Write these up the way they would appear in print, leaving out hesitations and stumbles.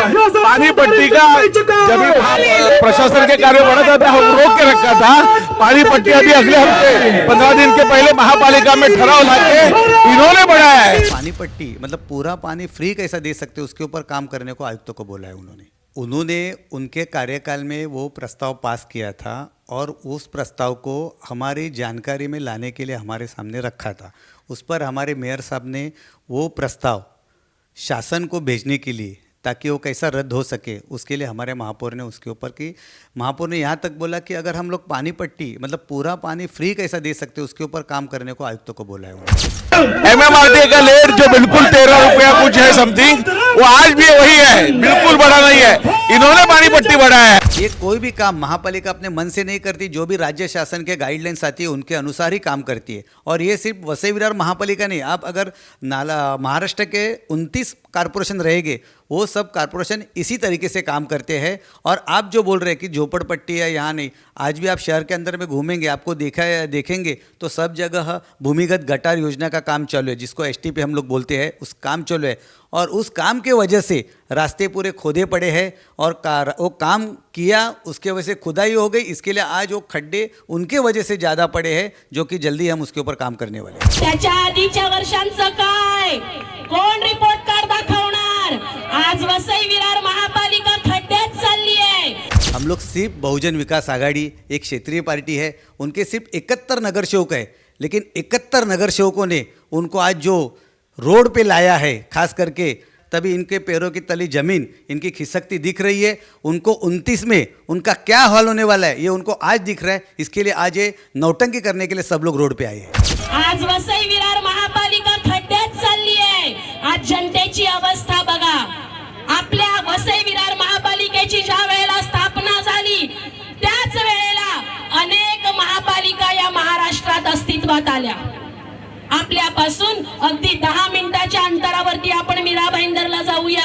पानी पट्टी का जब प्रशासन के कार्य बढ़ा था तो रोक के रखा था। पानी पट्टी अभी अगले हफ्ते 15 दिन के पहले महापालिका में ठहराव लाके इन्होंने बढ़ाया है। पानी पट्टी मतलब पूरा पानी फ्री कैसा दे सकते, उसके ऊपर काम करने को आयुक्तों को बोला है उन्होंने उनके कार्यकाल में वो प्रस्ताव पास किया था और उस प्रस्ताव को हमारी जानकारी में लाने के लिए हमारे सामने रखा था। उस पर हमारे मेयर साहब ने वो प्रस्ताव शासन को भेजने के लिए, ताकि वो कैसा रद्द हो सके, उसके लिए हमारे महापौर ने उसके ऊपर की महापौर ने यहाँ तक बोला कि अगर हम लोग पानी पट्टी मतलब पूरा पानी फ्री कैसा दे सकते, उसके ऊपर काम करने को आयुक्तों को बोला है। MMRDA का रेट जो बिल्कुल 13 रुपया कुछ है समथिंग, वो आज भी वही है, बिल्कुल बढ़ा नहीं है। इन्होंने पानी पट्टी बढ़ाया है। ये कोई भी काम महापालिका अपने मन से नहीं करती, जो भी राज्य शासन के गाइडलाइंस आती है उनके अनुसार ही काम करती है। और ये सिर्फ वसई विरार महापालिका नहीं, आप अगर महाराष्ट्र के 29 कारपोरेशन रहेंगे, वो सब कारपोरेशन इसी तरीके से काम करते हैं। और आप जो बोल रहे हैं कि झोपड़पट्टी है यहाँ नहीं, आज भी आप शहर के अंदर में घूमेंगे, आपको देखेंगे तो सब जगह भूमिगत गटार योजना का काम चालू है, जिसको STP हम लोग बोलते हैं, उस काम चालू है। और उस काम के वजह से रास्ते पूरे खोदे पड़े हैं और वो काम किया, उसके वजह से खुदाई हो गई। इसके लिए आज वो खड्डे उनके वजह से ज़्यादा पड़े हैं, जो कि जल्दी हम उसके ऊपर काम करने वाले हैं। त्याच्या आधीच्या वर्षांचं काय, कोण रिपोर्ट कार्ड दाखवणार? आज वसई विरार महापालिका खड्ड्यात चालली आहे। हम लोग सिर्फ बहुजन विकास आघाड़ी एक क्षेत्रीय पार्टी है, उनके सिर्फ 71 नगर सेवक है, लेकिन 71 नगर सेवकों ने उनको आज जो रोड पे लाया है, खास करके तभी इनके पैरों की तली जमीन इनकी खिसकती दिख रही है। उनको 29 में उनका क्या हाल होने वाला है ये उनको आज दिख रहा है। इसके लिए आज ये नौटंकी करने के लिए सब लोग रोड पे आए हैं। आज वसई विरार महापालिका खड्ड्यात चालली आहे। आज जनतेची अवस्था बघा। आपल्या वसई विरार महापालिकेची ज्या वेळेला स्थापना झाली, त्याच वेळेला अनेक महापालिका या महाराष्ट्रात अस्तित्वात आल्या। आपल्यापासून अगदी 10 मिनिटाच्या अंतरावरती आपण मीरा भाईंदरला जाऊया,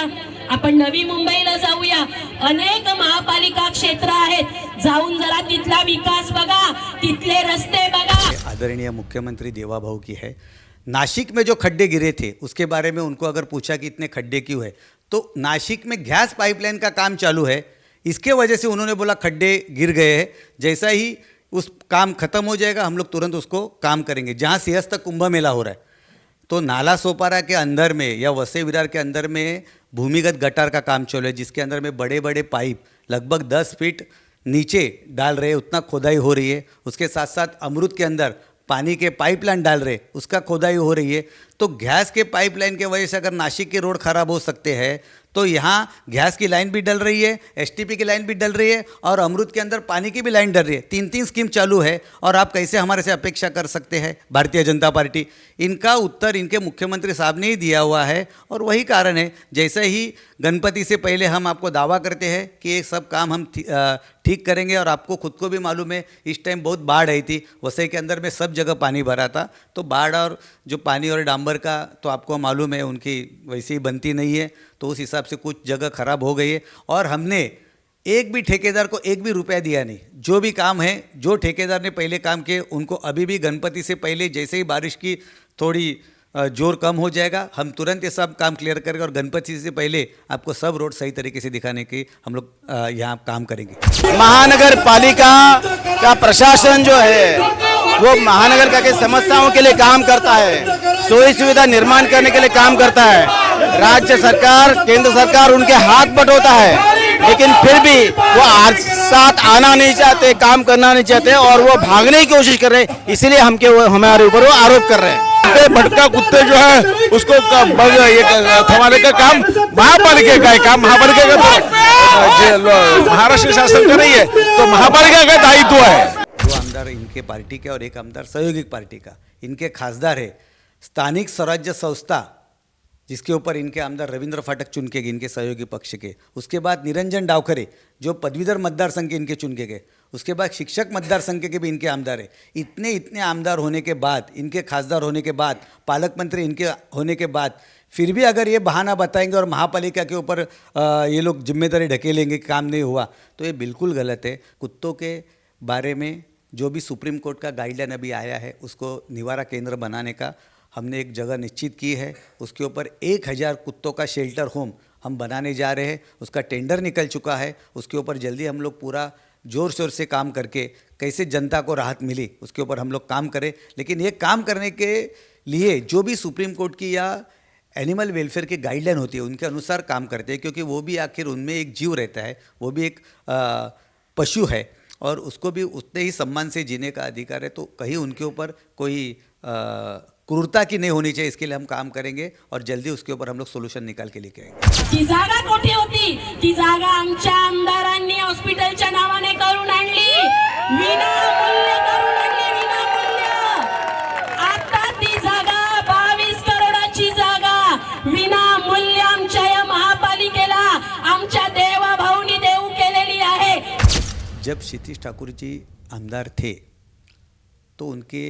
आपण नवी मुंबईला जाऊया, अनेक महापालिका क्षेत्र आहेत, जाऊन जरा तिथला विकास बघा, तिथले रस्ते बघा। आदरणीय मुख्यमंत्री देवा भाऊ की है। नासिक में जो खड्डे गिरे थे उसके बारे में उनको अगर पूछा कि इतने खड्डे क्यों है, तो नासिक में गैस पाइपलाइन का काम चालू है, इसके वजह से उन्होंने बोला खड्डे गिर गए हैं। जैसा ही उस काम खत्म हो जाएगा, हम लोग तुरंत उसको काम करेंगे। जहाँ सिंहस्थ कुंभ मेला हो रहा है, तो नाला सोपारा के अंदर में या वसई विरार के अंदर में भूमिगत गटार का काम चालू है, जिसके अंदर में बड़े बड़े पाइप लगभग 10 फीट नीचे डाल रहे हैं, उतना खोदाई हो रही है। उसके साथ साथ अमृत के अंदर पानी के पाइपलाइन डाल रहे, उसका खोदाई हो रही है। तो गैस के पाइपलाइन के वजह से अगर नासिक के रोड खराब हो सकते हैं, तो यहाँ गैस की लाइन भी डल रही है, STP की लाइन भी डल रही है और अमृत के अंदर पानी की भी लाइन डल रही है। 3-3 स्कीम चालू है और आप कैसे हमारे से अपेक्षा कर सकते हैं भारतीय जनता पार्टी? इनका उत्तर इनके मुख्यमंत्री साहब ने ही दिया हुआ है और वही कारण है। जैसे ही गणपति से पहले हम आपको दावा करते हैं कि ये सब काम हम ठीक करेंगे, और आपको खुद को भी मालूम है इस टाइम बहुत बाढ़ आई थी, वसई के अंदर में सब जगह पानी भरा था। तो बाढ़ और जो पानी और डांबर का तो आपको मालूम है उनकी वैसे ही बनती नहीं है, तो उस हिसाब से कुछ जगह खराब हो गई है। और हमने एक भी ठेकेदार को एक भी रुपया दिया नहीं। जो भी काम है, जो ठेकेदार ने पहले काम किए, उनको अभी भी गणपति से पहले जैसे ही बारिश की थोड़ी जोर कम हो जाएगा, हम तुरंत ये सब काम क्लियर करेंगे और गणपति से पहले आपको सब रोड सही तरीके से दिखाने की हम लोग यहाँ काम करेंगे। महानगर पालिका का प्रशासन जो है वो महानगर का के समस्याओं के लिए काम करता है, सोई सुविधा निर्माण करने के लिए काम करता है। राज्य सरकार, केंद्र सरकार उनके हाथ बटोता है, लेकिन फिर भी वो आज साथ आना नहीं चाहते, काम करना नहीं चाहते और वो भागने की कोशिश कर रहे हैं। इसीलिए हमारे ऊपर वो आरोप कर रहे हैं। भटका कुत्ते जो है उसको थमाने का काम महापालिका का है। काम महापालिका का महाराष्ट्र शासन का नहीं है, तो महापालिका का दायित्व है। दो आमदार इनके पार्टी के और एक आमदार सहयोगी पार्टी का, इनके खासदार है स्थानिक स्वराज्य संस्था, जिसके ऊपर इनके आमदार रविंद्र फाटक चुन के गए, इनके सहयोगी पक्ष के। उसके बाद निरंजन डावखरे जो पदवीधर मतदार संघ के इनके चुन के गए। उसके बाद शिक्षक मतदार संघ के भी इनके आमदार है। इतने आमदार होने के बाद, इनके खासदार होने के बाद, पालक मंत्री इनके होने के बाद, फिर भी अगर ये बहाना बताएंगे और महापालिका के ऊपर ये लोग जिम्मेदारी ढकेलेंगे कि काम नहीं हुआ, तो ये बिल्कुल गलत है। कुत्तों के बारे में जो भी सुप्रीम कोर्ट का गाइडलाइन अभी आया है, उसको निवारा केंद्र बनाने का हमने एक जगह निश्चित की है। उसके ऊपर 1000 कुत्तों का शेल्टर होम हम बनाने जा रहे हैं, उसका टेंडर निकल चुका है, उसके ऊपर जल्दी हम लोग पूरा जोर शोर से काम करके कैसे जनता को राहत मिली उसके ऊपर हम लोग काम करें। लेकिन ये काम करने के लिए जो भी सुप्रीम कोर्ट की या एनिमल वेलफेयर की गाइडलाइन होती है उनके अनुसार काम करते हैं, क्योंकि वो भी आखिर उनमें एक जीव रहता है, वो भी एक पशु है और उसको भी उतने ही सम्मान से जीने का अधिकार है। तो कहीं उनके ऊपर कोई क्रूरता की नहीं होनी चाहिए, इसके लिए हम काम करेंगे और जल्दी उसके ऊपर हम लोग सोल्यूशन निकाल के लेके आएंगे। ती जागा कुठे होती? ती जागा आमच्या आमदारांनी हॉस्पिटलच्या नावाने करून आणली, विनामूल्य करून आणली, विनामूल्य। आता ती जागा 22 करोडाची जागा विनामूल्य आमच्या या महापालिकेला आमच्या देवा भाऊनी देऊ केलेली आहे। जब क्षितिज ठाकुर जी आमदार थे तो उनके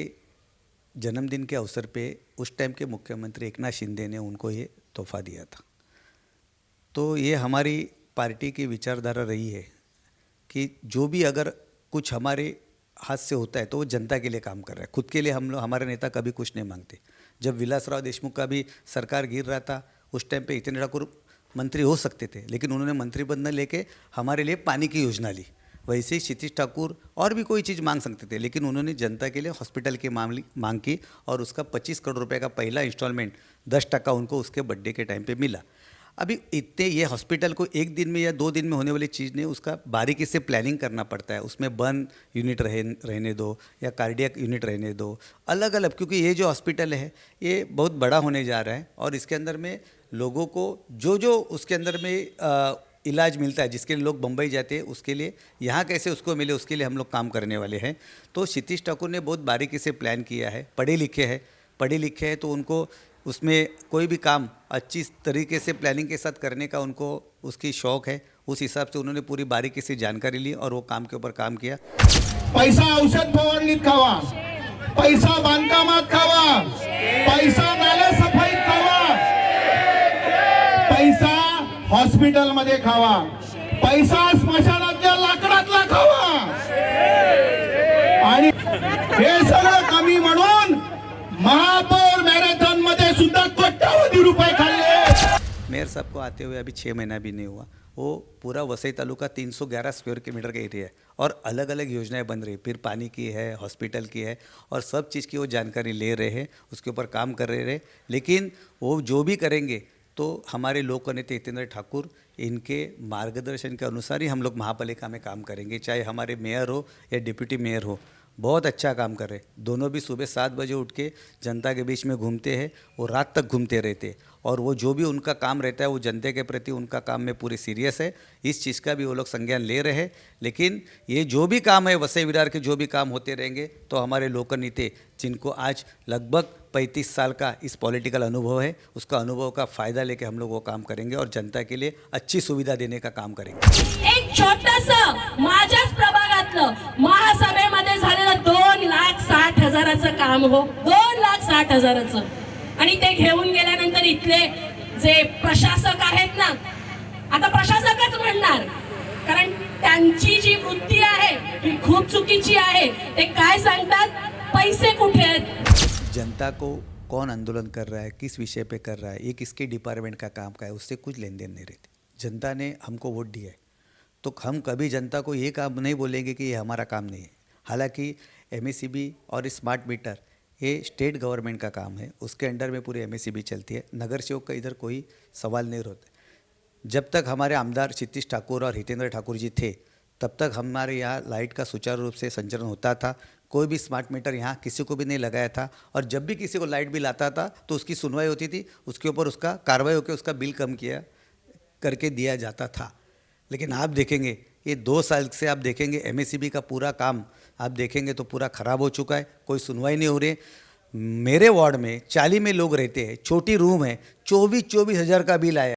जन्मदिन के अवसर पे उस टाइम के मुख्यमंत्री एकनाथ शिंदे ने उनको ये तोहफा दिया था। तो ये हमारी पार्टी की विचारधारा रही है कि जो भी अगर कुछ हमारे हाथ से होता है तो वो जनता के लिए काम कर रहा है, खुद के लिए हम लोग, हमारे नेता कभी कुछ नहीं मांगते। जब विलासराव देशमुख का भी सरकार गिर रहा था उस टाइम पे हितेंद्र ठाकुर मंत्री हो सकते थे, लेकिन उन्होंने मंत्री पद न लेके हमारे लिए पानी की योजना ली। वैसे ही क्षितिज ठाकुर और भी कोई चीज़ मांग सकते थे, लेकिन उन्होंने जनता के लिए हॉस्पिटल की मांग की और उसका 25 करोड़ रुपए का पहला इंस्टॉलमेंट 10% उनको उसके बर्थडे के टाइम पे मिला। अभी इतने ये हॉस्पिटल को एक दिन में या 2 दिन में होने वाली चीज़ नहीं, उसका बारीकी से प्लानिंग करना पड़ता है। उसमें बर्न यूनिट रहने दो या कार्डियक यूनिट रहने दो, अलग अलग, क्योंकि ये जो हॉस्पिटल है ये बहुत बड़ा होने जा रहा है और इसके अंदर में लोगों को जो उसके अंदर में इलाज मिलता है, जिसके लिए लोग बम्बई जाते हैं उसके लिए यहाँ कैसे उसको मिले उसके लिए हम लोग काम करने वाले हैं। तो क्षितिज ठाकुर ने बहुत बारीकी से प्लान किया है, पढ़े लिखे हैं तो उनको उसमें कोई भी काम अच्छी तरीके से प्लानिंग के साथ करने का उनको उसकी शौक़ है। उस हिसाब से उन्होंने पूरी बारीकी से जानकारी ली और वो काम के ऊपर काम किया। पैसा औषध फवारणीत खावा, पैसा बांधकामात खावा, पैसा नाले सफाईत खावा, पैसा हॉस्पिटलमध्ये खावा, पैसा स्मशानातल्या लाकडातला खावा आणि हे सगळं कमी म्हणून महापौर मॅरेथॉन मध्ये सुद्धा कोट्यावधी रुपये खाल्ले। मेयर साहब को आते हुए अभी 6 महीना भी नहीं हुआ, वो पूरा वसई तालुका 311 स्क्वायर किलोमीटर का एरिया है और अलग अलग योजनाएं बन रही, फिर पानी की है, हॉस्पिटल की है और सब चीज़ की वो जानकारी ले रहे हैं, उसके ऊपर काम कर रहे हैं। लेकिन वो जो भी करेंगे तो हमारे लोक नेता हितेंद्र ठाकुर इनके मार्गदर्शन के अनुसार ही हम लोग महापालिका में काम करेंगे, चाहे हमारे मेयर हो या डिप्टी मेयर हो। बहुत अच्छा काम कर रहे, दोनों भी सुबह 7 बजे उठ के जनता के बीच में घूमते हैं, वो रात तक घूमते रहते और वो जो भी उनका काम रहता है वो जनता के प्रति उनका काम में पूरी सीरियस है। इस चीज़ का भी वो लोग संज्ञान ले रहे हैं। लेकिन ये जो भी काम है वसई विरार के जो भी काम होते रहेंगे तो हमारे लोकनीति जिनको आज लगभग 35 साल का इस पॉलिटिकल अनुभव है, उसका अनुभव का फ़ायदा लेके हम लोग वो काम करेंगे और जनता के लिए अच्छी सुविधा देने का काम करेंगे। एक छोटंसं माझ्याच प्रभागातलं महासभेमध्ये झालेलं 2,60,000चं काम हो, 2,60,000चं, आणि ते घेऊन गेल्यानंतर इथले जे प्रशासक आहेत ना, आता प्रशासकच म्हणणार, कारण त्यांची जी वृत्ती आहे ही खूप चुकीची आहे। ते काय सांगतात, पैसे कुठे आहेत? जनता को कौन आंदोलन कर रहा है, किस विषय पे कर रहा है, ये किसके डिपार्टमेंट का काम का है, उससे कुछ लेन देन नहीं रहती। जनता ने हमको वोट दिया है तो हम कभी जनता को ये काम नहीं बोलेंगे कि ये हमारा काम नहीं है। हालांकि MACB और स्मार्ट मीटर ये स्टेट गवर्नमेंट का काम है, उसके अंडर में पूरी MACB चलती है, नगर सेवक का इधर कोई सवाल नहीं होता। जब तक हमारे आमदार क्षितिज ठाकुर और हितेंद्र ठाकुर जी थे तब तक हमारे यहाँ लाइट का सुचारू रूप से संचालन होता था, कोई भी स्मार्ट मीटर यहाँ किसी को भी नहीं लगाया था और जब भी किसी को लाइट बिल आता था तो उसकी सुनवाई होती थी, उसके ऊपर उसका कार्रवाई होकर उसका बिल कम किया करके दिया जाता था। लेकिन आप देखेंगे ये 2 साल से आप देखेंगे MACB का पूरा काम आप देखेंगे तो पूरा ख़राब हो चुका है, कोई सुनवाई नहीं हो रही। मेरे वार्ड में 40 में लोग रहते हैं, छोटी रूम है, 24,000 का बिल आया।